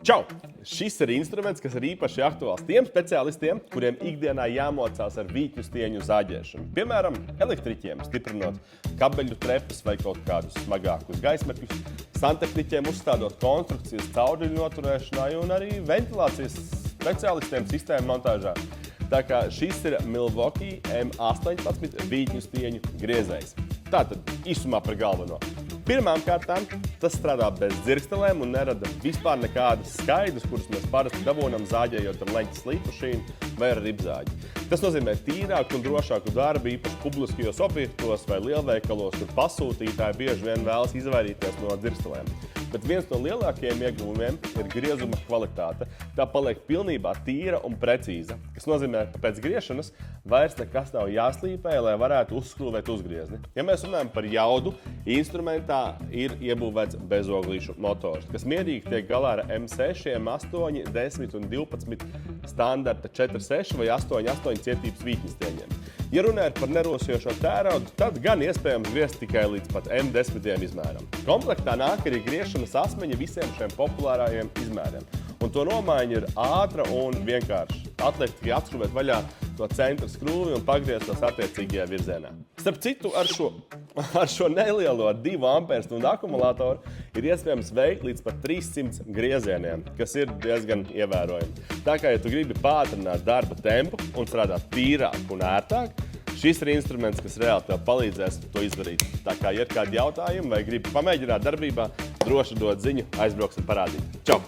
Čau! Šis ir instruments, kas ir īpaši aktuāls tiem speciālistiem, kuriem ikdienā jāmocās ar vītņu stieņu zāģēšanu. Piemēram, elektriķiem stiprinot kabeļu trepas vai kaut kādus smagākus gaismekļus, santehniķiem uzstādot konstrukcijas cauruļu noturēšanai un arī ventilācijas speciālistiem sistēmu montāžā. Tā kā šis ir Milwaukee M18 vītņu stieņu griezējs. Tātad īsumā par galveno. Pirmām kārtām tas strādā bez dzirkstelēm un nerada vispār nekādas skaidrus, kurus mēs parasti dabūnam zāģējot ar leņķes līpušīnu vai ar ribzāģi. Tas nozīmē tīrāku un drošāku darbu, īpaši publiskajos objektos vai lielveikalos, kur pasūtītāji bieži vien vēlas izvairīties no dzirkstelēm. Bet viens no lielākajiem ieguvumiem ir griezuma kvalitāte. Tā paliek pilnībā tīra un precīza, kas nozīmē, ka pēc griešanas vairs nekas nav jāslīpē, lai varētu uzskrūvēt uzgriezni. Ja mēs runājam par jaudu, instrumentā ir iebūvēts bezoglīšu motors, kas mierīgi tiek galā ar M6, 8, 10 un 12 standarta 4,6 vai 8,8 cietības vītņstieņiem. Ja runājot par nerosojošo tēraudu, tad gan iespējams griezt tikai līdz pat M10 izmēram. Komplektā nāk arī griešanas asmeņa visiem šiem populārajiem izmēriem. Un to nomaiņa ir ātra un vienkārša. Atliek tikai atskrūvēt vaļā to centra skrūvi un pagriezt tos attiecīgajā virzienā. Starp citu, ar šo nelielo 2 amperstundu akumulātoru ir iespējams veikt līdz pat 300 griezieniem, kas ir diezgan ievērojami. Tā kā, ja tu gribi pātrināt darba tempu un strādāt tīrāk un ērtāk, šis ir instruments, kas reāli tev palīdzēs to izdarīt. Tā kā, ja ir kādi jautājumi vai gribi pamēģināt darbībā, droši dod ziņu, aizbrauksim parādīt. Čau!